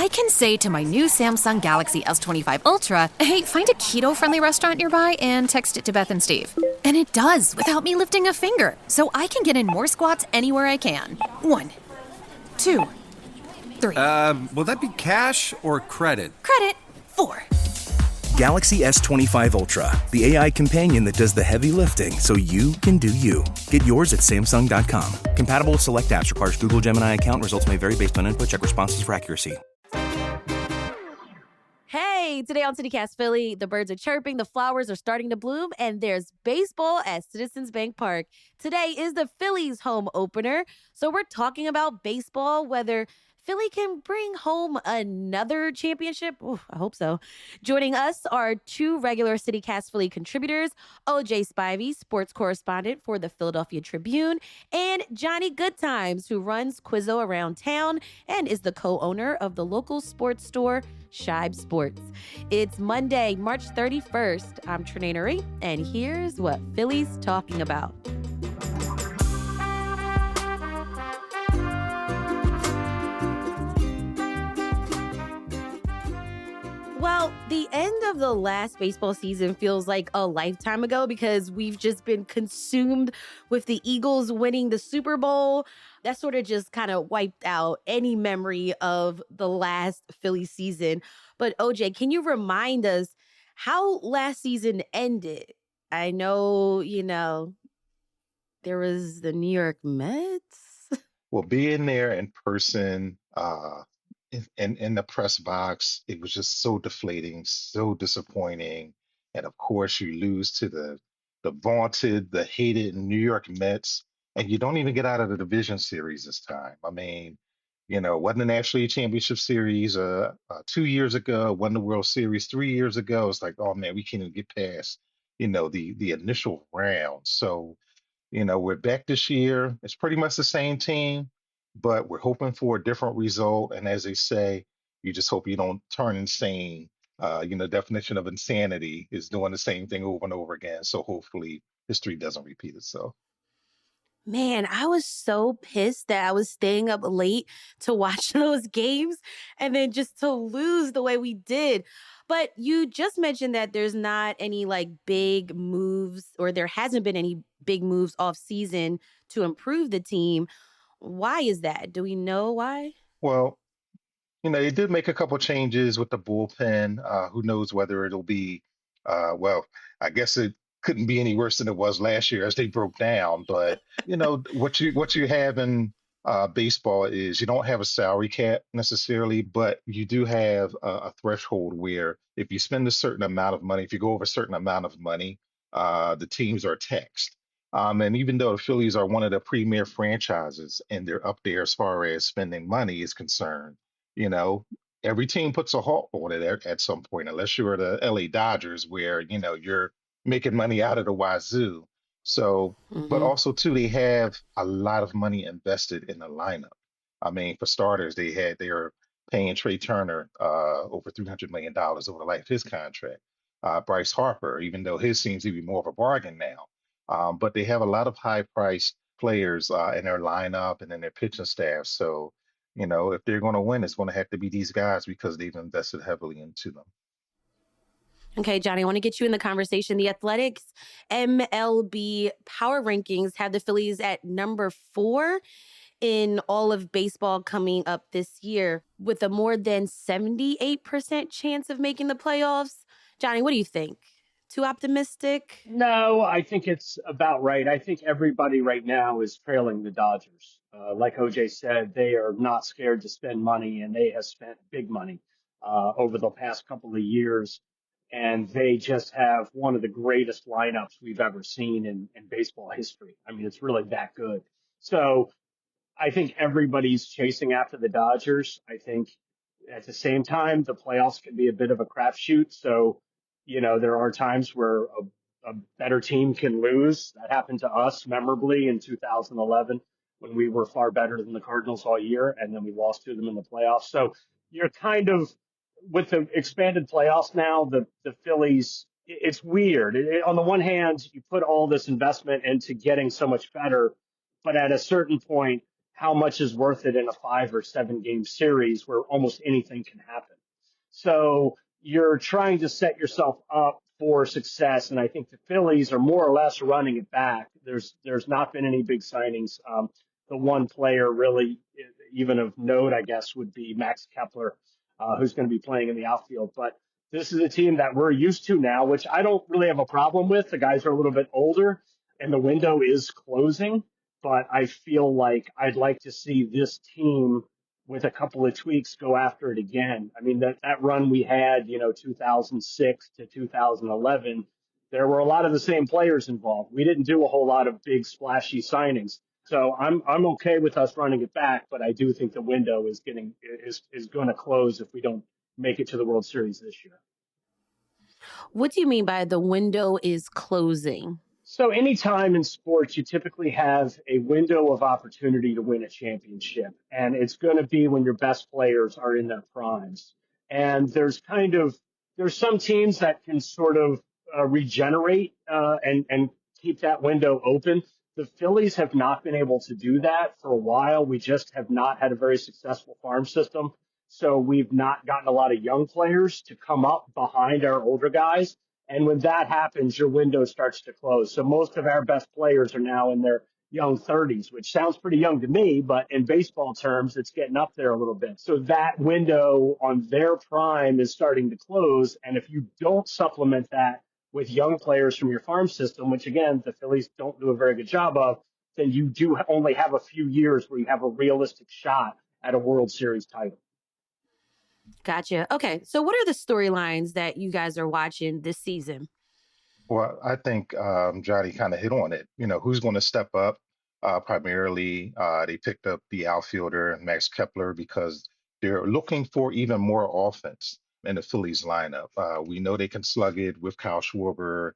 I can say to my new Samsung Galaxy S25 Ultra, hey, find a keto-friendly restaurant nearby and text it to Beth and Steve. And it does, without me lifting a finger. So I can get in more squats anywhere I can. 1, 2, 3. Will that be cash or credit? Credit. 4. Galaxy S25 Ultra, the AI companion that does the heavy lifting so you can do you. Get yours at Samsung.com. Compatible with select apps. Requires Google Gemini account. Results may vary based on input. Check responses for accuracy. Hey, today on CityCast Philly, the birds are chirping, the flowers are starting to bloom, and there's baseball at Citizens Bank Park. Today is the Phillies home opener, so we're talking about baseball, whether Philly can bring home another championship. Ooh, I hope so. Joining us are two regular CityCast Philly contributors, OJ Spivey, sports correspondent for the Philadelphia Tribune, and Johnny Goodtimes, who runs Quizzo Around Town and is the co-owner of the local sports store, Shibe Sports. It's Monday, March 31st. I'm Trenae Nuri, and here's what Philly's talking about. Well, the end of the last baseball season feels like a lifetime ago because we've just been consumed with the Eagles winning the Super Bowl. That sort of just kind of wiped out any memory of the last Philly season. But OJ, can you remind us how last season ended? I know, there was the New York Mets. Well, being there in person, in the press box, it was just so deflating, so disappointing. And of course, you lose to the vaunted, the hated New York Mets, and you don't even get out of the division series this time. I mean, it wasn't the National League Championship Series 2 years ago, won the World Series 3 years ago. It's like, oh man, we can't even get past, the initial round. So we're back this year. It's pretty much the same team, but we're hoping for a different result. And as they say, you just hope you don't turn insane. Definition of insanity is doing the same thing over and over again. So hopefully history doesn't repeat itself. Man, I was so pissed that I was staying up late to watch those games and then just to lose the way we did. But you just mentioned that there's not any big moves, or there hasn't been any big moves off season to improve the team. Why is that? Do we know why? Well, they did make a couple changes with the bullpen. Who knows whether it'll be, well, I guess it couldn't be any worse than it was last year as they broke down. But, what you have in baseball is you don't have a salary cap necessarily, but you do have a threshold where if you spend a certain amount of money, if you go over a certain amount of money, the teams are taxed. And even though the Phillies are one of the premier franchises and they're up there as far as spending money is concerned, you know, every team puts a halt on it at some point, unless you're the LA Dodgers, where, you're making money out of the wazoo. So, but Hmm. also too, they have a lot of money invested in the lineup. I mean, for starters, they are paying Trey Turner over $300 million over the life of his contract. Bryce Harper, even though his seems to be more of a bargain now, but they have a lot of high-priced players in their lineup and in their pitching staff. So, if they're going to win, it's going to have to be these guys because they've invested heavily into them. Okay, Johnny, I want to get you in the conversation. The Athletics MLB power rankings have the Phillies at number 4 in all of baseball coming up this year with a more than 78% chance of making the playoffs. Johnny, what do you think? Too optimistic? No, I think it's about right. I think everybody right now is trailing the Dodgers. Like OJ said, they are not scared to spend money, and they have spent big money over the past couple of years. And they just have one of the greatest lineups we've ever seen in baseball history. I mean, it's really that good. So I think everybody's chasing after the Dodgers. I think at the same time, the playoffs can be a bit of a crapshoot. So, there are times where a better team can lose. That happened to us memorably in 2011 when we were far better than the Cardinals all year, and then we lost to them in the playoffs. So you're kind of, with the expanded playoffs now, the Phillies, it's weird. On the one hand, you put all this investment into getting so much better, but at a certain point, how much is worth it in a 5 or 7 game series where almost anything can happen. So you're trying to set yourself up for success. And I think the Phillies are more or less running it back. There's not been any big signings. The one player really, even of note, I guess, would be Max Kepler, who's going to be playing in the outfield. But this is a team that we're used to now, which I don't really have a problem with. The guys are a little bit older and the window is closing, but I feel like I'd like to see this team with a couple of tweaks go after it again. I mean, that run we had, 2006 to 2011, there were a lot of the same players involved. We didn't do a whole lot of big splashy signings. So I'm okay with us running it back, but I do think the window is going to close if we don't make it to the World Series this year. What do you mean by the window is closing? So anytime in sports, you typically have a window of opportunity to win a championship, and it's going to be when your best players are in their primes. And there's some teams that can sort of regenerate and keep that window open. The Phillies have not been able to do that for a while. We just have not had a very successful farm system. So we've not gotten a lot of young players to come up behind our older guys. And when that happens, your window starts to close. So most of our best players are now in their young 30s, which sounds pretty young to me, but in baseball terms, it's getting up there a little bit. So that window on their prime is starting to close. And if you don't supplement that with young players from your farm system, which again, the Phillies don't do a very good job of, then you do only have a few years where you have a realistic shot at a World Series title. Gotcha. Okay. So what are the storylines that you guys are watching this season? Well, I think Johnny kind of hit on it. Who's going to step up? Primarily, they picked up the outfielder Max Kepler because they're looking for even more offense in the Phillies lineup. We know they can slug it with Kyle Schwarber,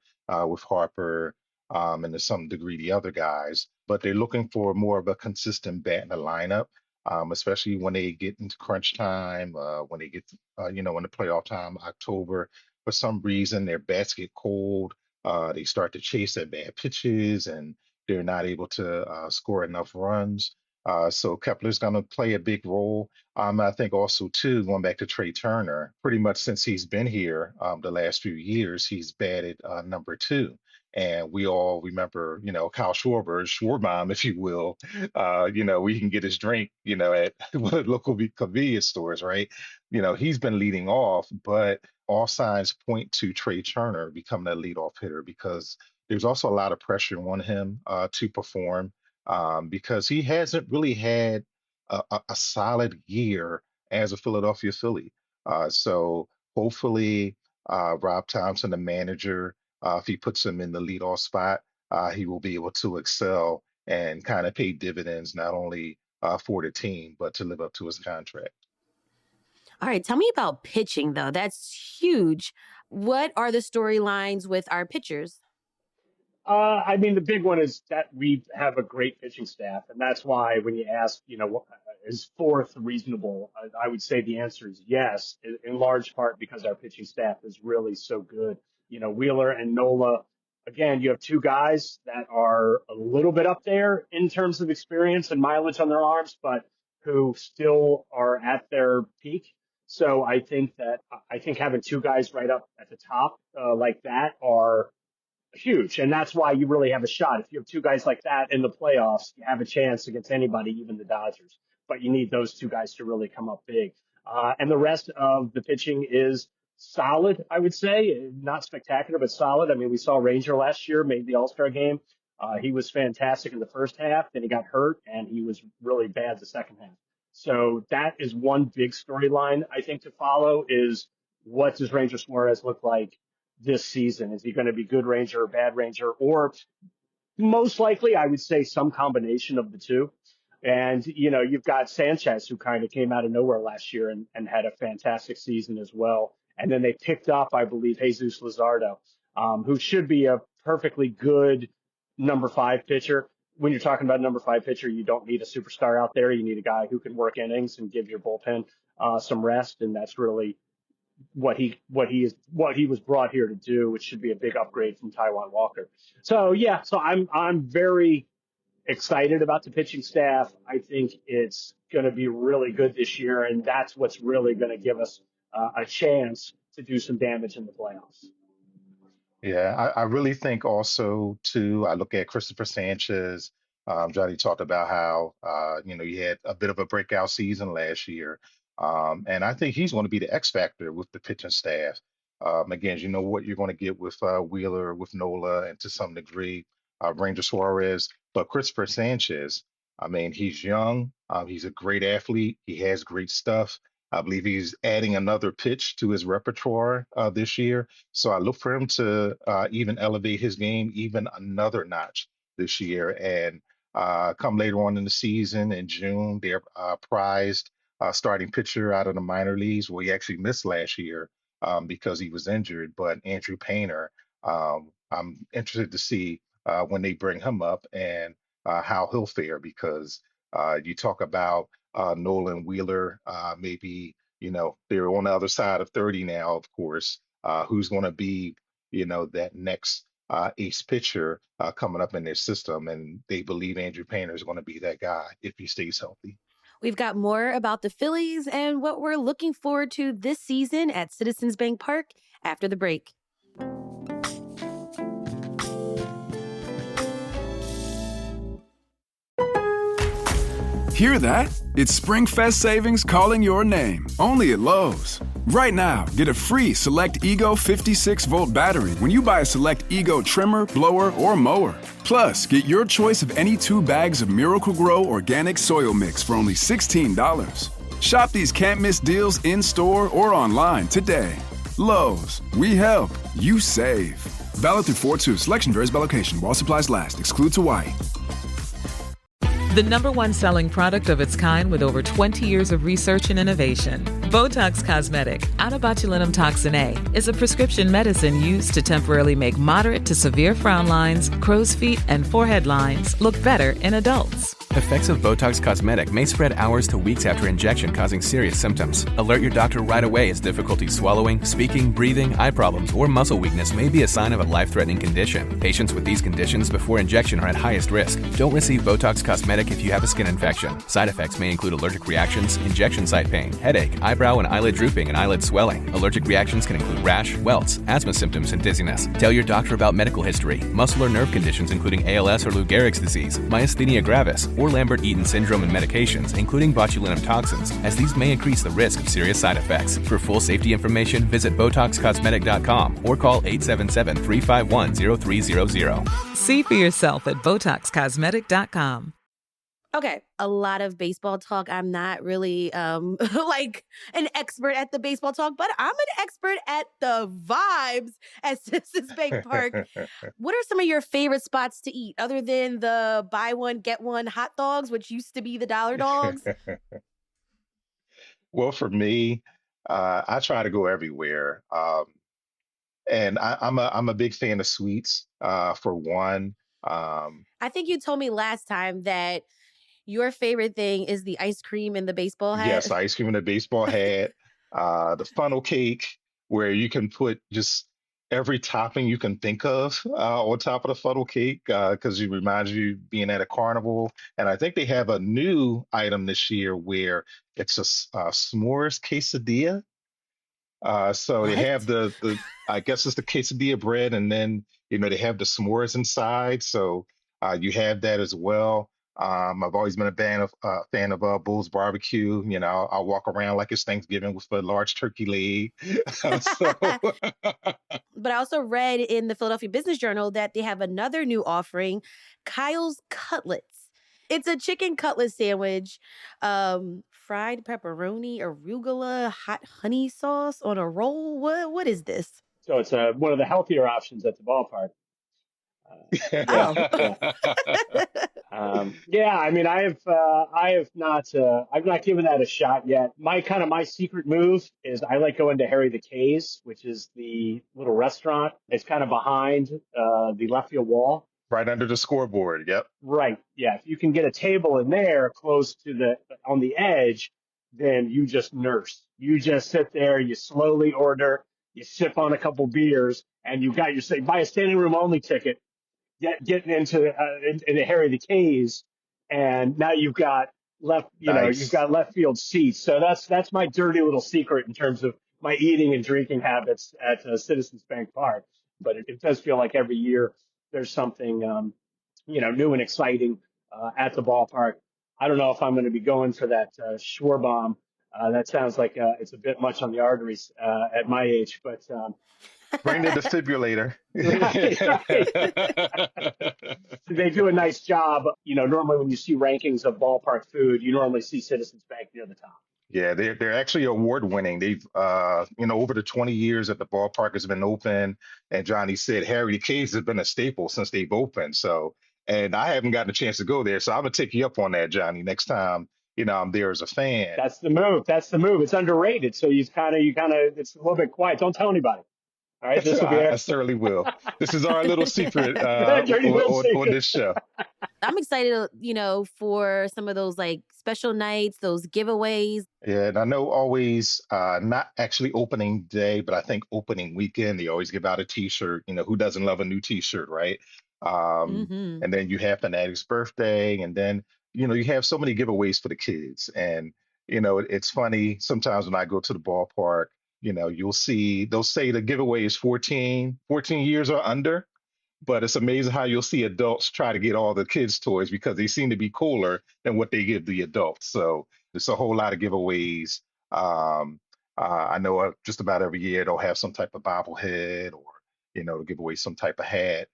with Harper, and to some degree the other guys, but they're looking for more of a consistent bat in the lineup, especially when they get into crunch time, when they get, when the playoff time, October. For some reason, their bats get cold, they start to chase at bad pitches and they're not able to score enough runs. So Kepler's going to play a big role. I think also, too, going back to Trey Turner, pretty much since he's been here the last few years, he's batted number 2. And we all remember, Kyle Schwarber, Schwarbaum, if you will, we can get his drink, at local convenience stores, right? He's been leading off, but all signs point to Trey Turner becoming a leadoff hitter because there's also a lot of pressure on him to perform because he hasn't really had a solid year as a Philadelphia Philly. So hopefully, Rob Thompson, the manager, if he puts him in the leadoff spot, he will be able to excel and kind of pay dividends not only for the team, but to live up to his contract. All right. Tell me about pitching, though. That's huge. What are the storylines with our pitchers? I mean, the big one is that we have a great pitching staff, and that's why when you ask, is fourth reasonable? I would say the answer is yes, in large part because our pitching staff is really so good. Wheeler and Nola, again, you have two guys that are a little bit up there in terms of experience and mileage on their arms, but who still are at their peak. So I think having two guys right up at the top like that are huge. And that's why you really have a shot. If you have two guys like that in the playoffs, you have a chance against anybody, even the Dodgers. But you need those two guys to really come up big. And the rest of the pitching is solid, I would say. Not spectacular, but solid. I mean, we saw Ranger last year, made the All-Star game. He was fantastic in the first half. Then he got hurt, and he was really bad the second half. So that is one big storyline, I think, to follow is what does Ranger Suarez look like this season? Is he going to be good Ranger or bad Ranger? Or most likely, I would say some combination of the two. And, you've got Sanchez, who kind of came out of nowhere last year and had a fantastic season as well. And then they picked up, I believe, Jesus Luzardo, who should be a perfectly good number 5 pitcher. When you're talking about a number 5 pitcher, you don't need a superstar out there. You need a guy who can work innings and give your bullpen some rest. And that's really what he was brought here to do, which should be a big upgrade from Taiwan Walker. So yeah, so I'm very excited about the pitching staff. I think it's going to be really good this year, and that's what's really going to give us a chance to do some damage in the playoffs. Yeah, I really think also too. I look at Christopher Sanchez. Johnny talked about how he had a bit of a breakout season last year, and I think he's going to be the X factor with the pitching staff. Again, you know what you're going to get with Wheeler, with Nola, and to some degree Ranger Suarez, but Christopher Sanchez. I mean, he's young. He's a great athlete. He has great stuff. I believe he's adding another pitch to his repertoire this year. So I look for him to even elevate his game even another notch this year. And come later on in the season in June, they're prized starting pitcher out of the minor leagues. Well, he actually missed last year because he was injured. But Andrew Painter, I'm interested to see when they bring him up and how he'll fare because you talk about Nolan Wheeler, maybe, they're on the other side of 30 now, of course who's going to be, that next ace pitcher coming up in their system. And they believe Andrew Painter is going to be that guy if he stays healthy. We've got more about the Phillies and what we're looking forward to this season at Citizens Bank Park after the break. Hear that? It's SpringFest savings calling your name, only at Lowe's. Right now, get a free Select Ego 56-volt battery when you buy a Select Ego trimmer, blower, or mower. Plus, get your choice of any 2 bags of Miracle-Gro organic soil mix for only $16. Shop these can't-miss deals in-store or online today. Lowe's, we help, you save. Valid through 4/2. Selection varies by location. While supplies last. Excludes Hawaii. The #1 selling product of its kind with over 20 years of research and innovation. Botox Cosmetic, onabotulinum toxin A, is a prescription medicine used to temporarily make moderate to severe frown lines, crow's feet, and forehead lines look better in adults. Effects of Botox Cosmetic may spread hours to weeks after injection, causing serious symptoms. Alert your doctor right away as difficulty swallowing, speaking, breathing, eye problems, or muscle weakness may be a sign of a life-threatening condition. Patients with these conditions before injection are at highest risk. Don't receive Botox Cosmetic if you have a skin infection. Side effects may include allergic reactions, injection site pain, headache, eyebrow and eyelid drooping, and eyelid swelling. Allergic reactions can include rash, welts, asthma symptoms, and dizziness. Tell your doctor about medical history, muscle or nerve conditions including ALS or Lou Gehrig's disease, myasthenia gravis, or Lambert-Eaton syndrome and medications, including botulinum toxins, as these may increase the risk of serious side effects. For full safety information, visit BotoxCosmetic.com or call 877-351-0300. See for yourself at BotoxCosmetic.com. Okay, a lot of baseball talk. I'm not really like an expert at the baseball talk, but I'm an expert at the vibes at Citizens Bank Park. What are some of your favorite spots to eat other than the buy one, get one hot dogs, which used to be the dollar dogs? Well, for me, I try to go everywhere. And I'm a big fan of sweets, for one. Um, I think you told me last time that your favorite thing is the ice cream in the baseball hat. Yes, ice cream in a baseball hat, the funnel cake, where you can put just every topping you can think of on top of the funnel cake because it reminds you being at a carnival. And I think they have a new item this year where it's a s'mores quesadilla. So they What? have the I guess it's the quesadilla bread, and then they have the s'mores inside. So you have that as well. I've always been a fan of Bull's Barbecue. I'll walk around like it's Thanksgiving with a large turkey leg. So But I also read in the Philadelphia Business Journal that they have another new offering, Kyle's Cutlets. It's a chicken cutlet sandwich, fried pepperoni, arugula, hot honey sauce on a roll. What is this? So it's one of the healthier options at the ballpark. Yeah, Oh. yeah. Yeah, I mean, I've not given that a shot yet. My secret move is I like going to Harry the K's, which is the little restaurant. It's kind of behind the left field wall. right under the scoreboard. Yep. Right. Yeah. If you can get a table in there close to on the edge, then you just nurse. You just sit there, you slowly order, you sip on a couple beers, and you got your say buy a standing room only ticket. getting into Harry the K's, and now you've Nice. got left field seats. So that's my dirty little secret in terms of my eating and drinking habits at Citizens Bank Park. But it does feel like every year there's something new and exciting at the ballpark. I don't know if I'm going to be going for that Schwarbaum. That sounds like it's a bit much on the arteries at my age, but Bring the defibrillator. right, right. They do a nice job. Normally when you see rankings of ballpark food, you normally see Citizens Bank near the top. Yeah, they're actually award winning. They've over the 20 years that the ballpark has been open, and Johnny said Harry Cays has been a staple since they've opened. So, and I haven't gotten a chance to go there, so I'm gonna take you up on that, Johnny. Next time, I'm there as a fan. That's the move. That's the move. It's underrated. So it's a little bit quiet. Don't tell anybody. All right, this will be I certainly will. This is our little secret dirty little on secret. this show. I'm excited, for some of those like special nights, those giveaways. Yeah, and I know always not actually opening day, but I think opening weekend they always give out a T-shirt. Who doesn't love a new T-shirt, right? Hmm. And then you have Fanatic's birthday, and then you have so many giveaways for the kids. And it's funny sometimes when I go to the ballpark, you'll see they'll say the giveaway is 14 years or under. But it's amazing how you'll see adults try to get all the kids' toys because they seem to be cooler than what they give the adults. So there's a whole lot of giveaways. I know just about every year they'll have some type of bobblehead or, to give away some type of hat.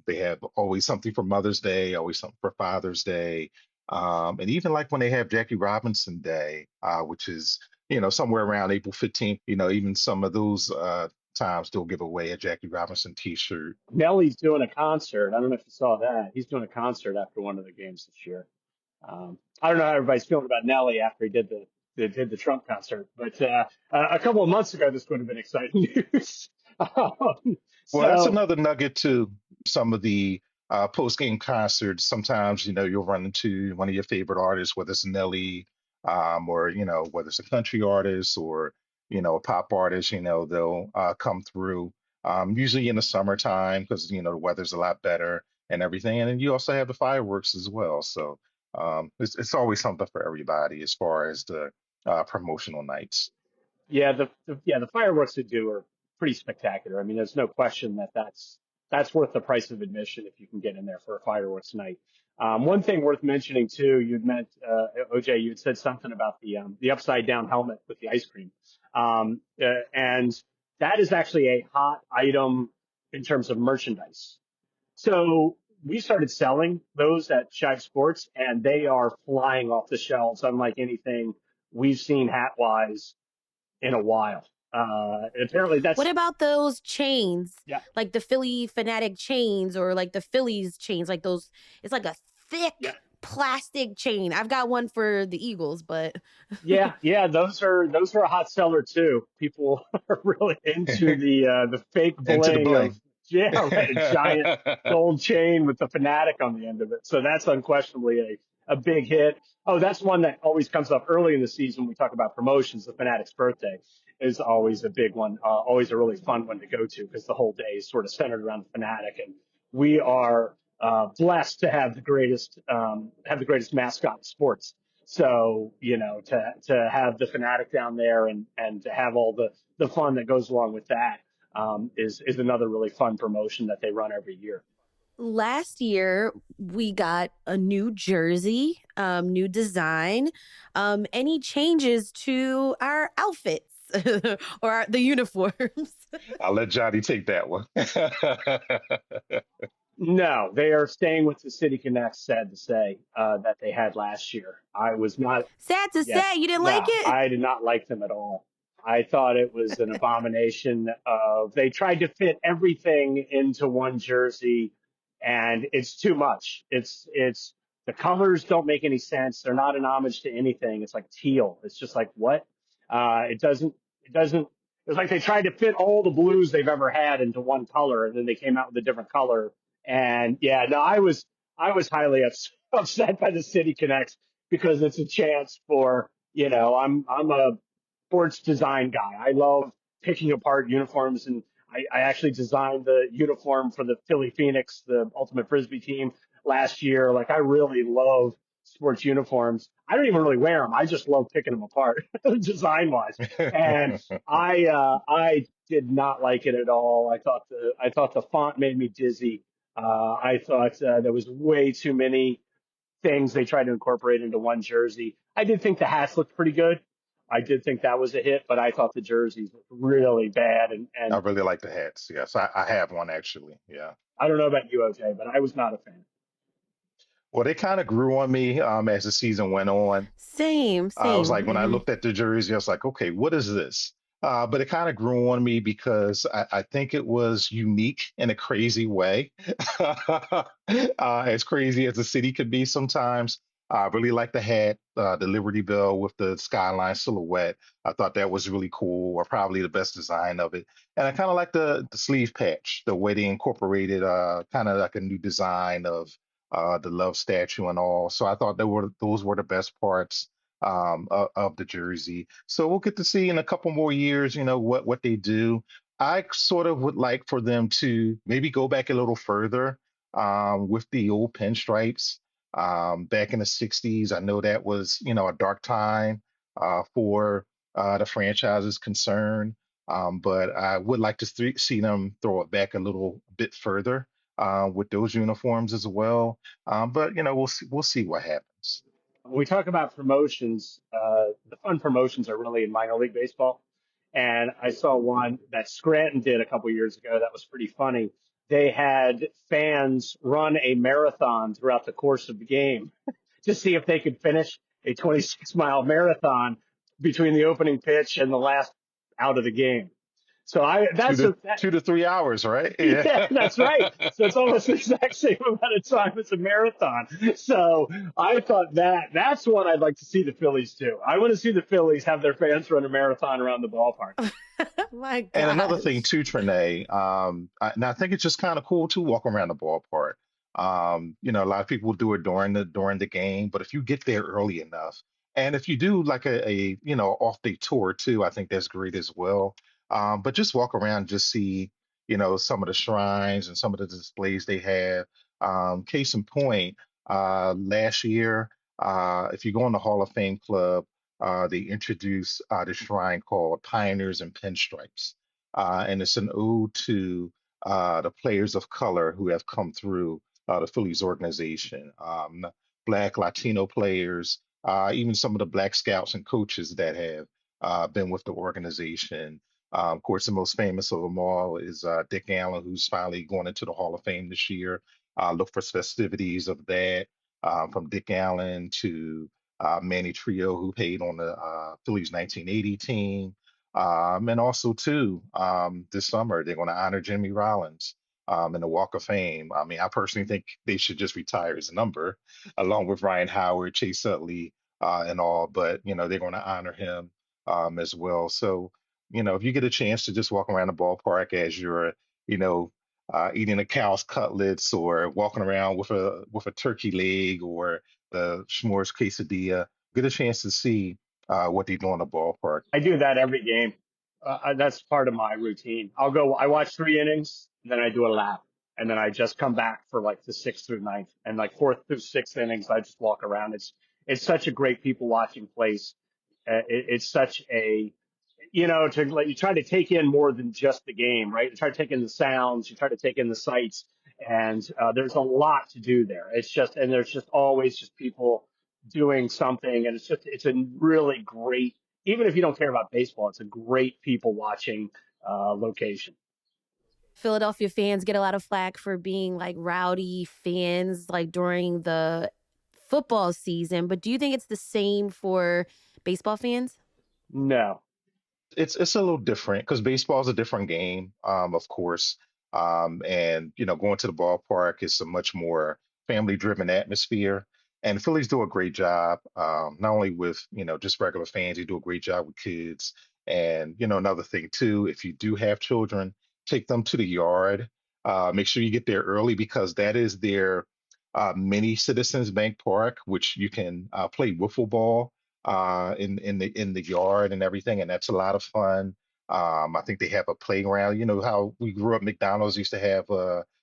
They have always something for Mother's Day, always something for Father's Day. And even like when they have Jackie Robinson Day, which is, somewhere around April 15th, even some of those times they'll give away a Jackie Robinson T-shirt. Nelly's doing a concert. I don't know if you saw that. He's doing a concert after one of the games this year. I don't know how everybody's feeling about Nelly after he did the Trump concert, but a couple of months ago this would have been exciting news. Well, that's So another nugget to some of the post-game concerts. Sometimes, you'll run into one of your favorite artists, whether it's Nelly, or, whether it's a country artist or, a pop artist, they'll come through, usually in the summertime because, the weather's a lot better and everything. And then you also have the fireworks as well. So it's always something for everybody as far as the promotional nights. yeah, the fireworks they do are pretty spectacular. I mean, there's no question that that's worth the price of admission if you can get in there for a fireworks night. One thing worth mentioning too, OJ, you had said something about the upside down helmet with the ice cream, and that is actually a hot item in terms of merchandise. So we started selling those at Shive Sports, and they are flying off the shelves, unlike anything we've seen hat wise in a while. Apparently What that's, about those chains, yeah, like the Philly Fanatic chains or like the Phillies chains, like those? It's like a yeah, thick plastic chain. I've got one for the Eagles, but yeah. Those are a hot seller too. People are really into the fake Into the bling of, bling. yeah, right, a giant gold chain with the Fanatic on the end of it. So that's unquestionably a big hit. Oh, that's one that always comes up early in the season when we talk about promotions. The Fanatic's birthday is always a big one, always a really fun one to go to because the whole day is sort of centered around the Fanatic, and we are blessed to have the greatest mascot in sports. So, to have the Fanatic down there and to have all the fun that goes along with that, is another really fun promotion that they run every year. last year we got a new jersey, new design. Any changes to our outfits or the uniforms? I'll let Johnny take that one. No, they are staying with the City Connect, sad to say, that they had last year. I was not, Sad to yeah, say, you didn't like no, it? I did not like them at all. I thought it was an abomination of, they tried to fit everything into one jersey and it's too much. The colors don't make any sense. They're not an homage to anything. It's like teal. It's just like, what? It doesn't, it's like they tried to fit all the blues they've ever had into one color and then they came out with a different color. And yeah, no, I was highly upset by the City Connect because it's a chance for, I'm a sports design guy. I love picking apart uniforms and I actually designed the uniform for the Philly Phoenix, the ultimate frisbee team last year. Like I really love sports uniforms. I don't even really wear them. I just love picking them apart design wise. And I did not like it at all. I thought the font made me dizzy. I thought there was way too many things they tried to incorporate into one jersey. I did think the hats looked pretty good. I did think that was a hit, but I thought the jerseys looked really bad. I And really like the hats. Yes, I have one actually. Yeah. I don't know about you, OJ, but I was not a fan. Well, they kind of grew on me as the season went on. Same, I was same. like, when I looked at the jersey, I was like, okay, what is this? But it kind of grew on me because I think it was unique in a crazy way, as crazy as the city could be sometimes. I really like the hat, the Liberty Bell with the skyline silhouette. I thought that was really cool, or probably the best design of it. And I kind of like the sleeve patch, the way they incorporated kind of like a new design of the love statue and all. So I thought those were the best parts of the jersey. So we'll get to see in a couple more years, what they do. I sort of would like for them to maybe go back a little further with the old pinstripes. Back in the 60s, I know that was, a dark time for the franchise is concerned. But I would like to see them throw it back a little bit further with those uniforms as well. But we'll see what happens. When we talk about promotions, the fun promotions are really in minor league baseball. And I saw one that Scranton did a couple years ago that was pretty funny. They had fans run a marathon throughout the course of the game to see if they could finish a 26-mile marathon between the opening pitch and the last out of the game. So two that's to that, 2 to 3 hours, right? Yeah. yeah, that's right. So it's almost the exact same amount of time as a marathon. So I thought that's what I'd like to see the Phillies do. I want to see the Phillies have their fans run a marathon around the ballpark. My And another thing gosh. too, Trinae, and I think it's just kind of cool to walk around the ballpark. A lot of people do it during the game, but if you get there early enough, and if you do like a off day tour too, I think that's great as well. But just walk around, just see some of the shrines and some of the displays they have. Case in point, last year, if you go in the Hall of Fame Club, they introduced the shrine called Pioneers and Pinstripes. And it's an ode to the players of color who have come through the Phillies organization, Black, Latino players, even some of the Black scouts and coaches that have been with the organization. Of course, the most famous of them all is Dick Allen, who's finally going into the Hall of Fame this year. Look for festivities of that, from Dick Allen to Manny Trio, who played on the Phillies 1980 team. And also, too, this summer, they're going to honor Jimmy Rollins in the Walk of Fame. I mean, I personally think they should just retire his number, along with Ryan Howard, Chase Utley, and all. But, they're going to honor him as well. So, if you get a chance to just walk around the ballpark as you're, you know, eating a cow's cutlets or walking around with a turkey leg or the s'mores quesadilla, get a chance to see what they do in the ballpark. I do that every game. That's part of my routine. I watch 3 innings, then I do a lap, and then I just come back for like the sixth through ninth, and like fourth through sixth innings, I just walk around. It's such a great people watching place. It's such a to like you try to take in more than just the game, right? You try to take in the sounds, you try to take in the sights, and there's a lot to do there. And there's just always just people doing something, and it's a really great. Even if you don't care about baseball, it's a great people watching location. Philadelphia fans get a lot of flack for being like rowdy fans like during the football season, but do you think it's the same for baseball fans? No, It's a little different because baseball is a different game, of course. And going to the ballpark is a much more family-driven atmosphere. And the Phillies do a great job, not only with just regular fans, they do a great job with kids. And another thing too, if you do have children, take them to the yard. Make sure you get there early because that is their mini Citizens Bank Park, which you can play wiffle ball in the yard and everything, and that's a lot of fun. I think they have a playground. You know how we grew up, McDonald's used to have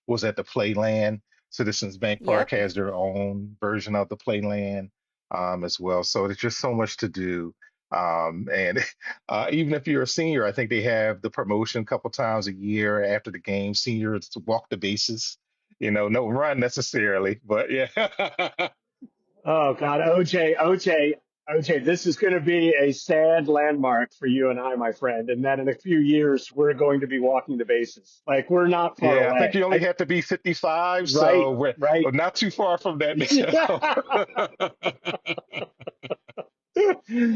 was at the Playland. Citizens Bank Park Yep. has their own version of the Playland as well. So there's just so much to do. And even if you're a senior, I think they have the promotion a couple times a year after the game. Seniors to walk the bases. You know, no run necessarily, but yeah. Oh God, OJ, this is going to be a sad landmark for you and I, my friend. And then in a few years, we're going to be walking the bases. Like we're not far Yeah, I think away. you only have to be 55, Right, so right. we're not too far from that now.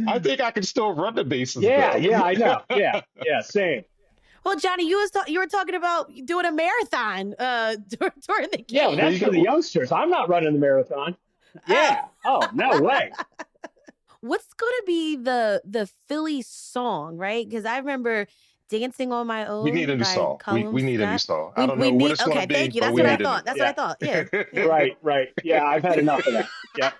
I think I can still run the bases Yeah, though. yeah, I know. Yeah, yeah, same. Well, Johnny, you were talking about doing a marathon during the Yeah, well, game. There that's you for the go. youngsters. I'm not running the marathon. Yeah. Oh, no way. What's going to be the Philly song, right? Because I remember Dancing on My We need a Own new by song. We Callum need a new Scott. song. I don't We know what need, it's going to okay, be, thank you. but That's we what I need a new. thought. That's what I Yeah. thought. Yeah. Yeah. Right, right. Yeah, I've had enough of that. Yep.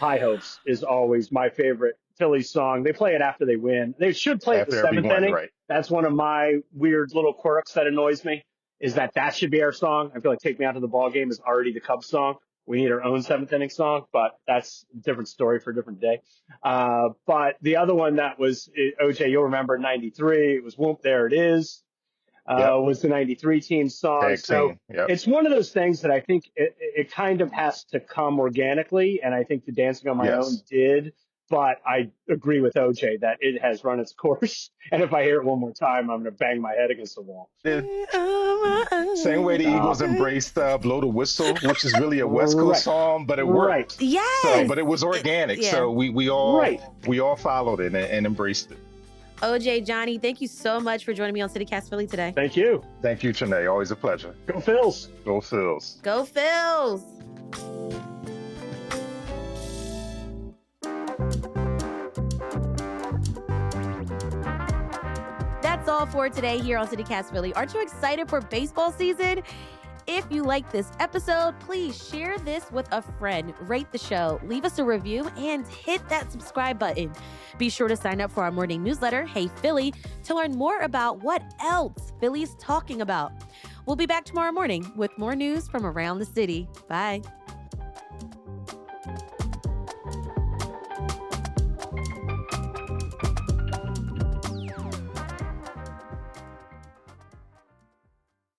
High Hopes is always my favorite Phillies song. They play it after they win. They should play it the After every seventh one, inning. right? That's one of my weird little quirks that annoys me, is that should be our song. I feel like Take Me Out to the Ball Game is already the Cubs song. We need our own seventh inning song, but that's a different story for a different day. But the other one that was, OJ, you'll remember in 93, it was Whoop, There It Is. Yep. Was the 93 team song. Tag So team. Yep. it's one of those things that I think it kind of has to come organically. And I think the Dancing on My Own Yes. did. But I agree with OJ that it has run its course. And if I hear it one more time, I'm going to bang my head against the wall. Same way the Eagles embraced "Blow the Whistle," which is really a West Coast Right. song, but it Right. worked. Yes. So, but it was organic. Yeah. So we Right. all followed it and embraced it. OJ, Johnny, thank you so much for joining me on CityCast Philly today. Thank you. Thank you, Trinae. Always a pleasure. Go Phils. Go Phils. Go Phils. That's all for today here on CityCast Philly. Aren't you excited for baseball season? If you like this episode, please share this with a friend, rate the show, leave us a review, and hit that subscribe button. Be sure to sign up for our morning newsletter, Hey Philly, to learn more about what else Philly's talking about. We'll be back tomorrow morning with more news from around the city. Bye.